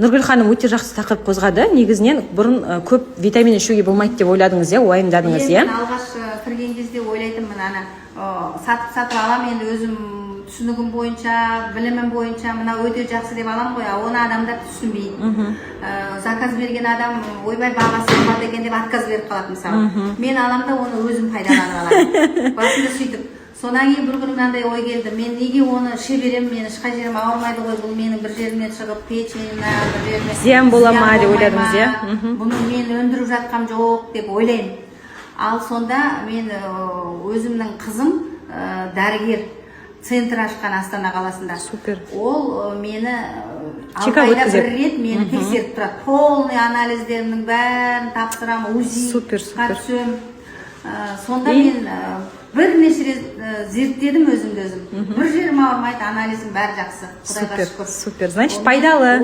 Нұргүл ханым өте жақсы тақырып қозғады. Негізінен бұрын көп витамин ішуге болмайды деп ойладыңыз, уайымдадыңыз, Мен алғаш кірген кезде ойлайтынмын, сатып аламын, енді өзім түсінігім бойынша, білімім бойынша мына өте жақсы деп аламын ғой, оны адамдар түсінбейді. Заказ берген адам ойбай бағасы қымбат екен деп отказ беріп қалады мысалы. Мен аламын да оны өзім пайдаланып аламын. Басында сөйтіп. Сонан кейін бір күні мынандай ой келді, мен неге оны іше беремін, мен ешқай жерім ауырмайды ғой, бұл менің бір жерімнен шығып печеньна, бір жеріме зиян бола ма деп ойладыңыз, иә? Бұны мен өндіріп жатқам жоқ деп ойлаймын. Ал сонда мен өзімнің қызым дәрігер центр ашқан Астана қаласында. Супер. Ол мені алты айда бір рет мені тексеріп тұрады. Полный анализдерімнің бәрін тапсырамын, УЗИ қатысым. Сонда мен бірнеше рет зерттедім өзімді өзім. Бір жерім ауырмайды, анализім бәрі жақсы. Құдайға шүкір. Супер. Значит, пайдалы.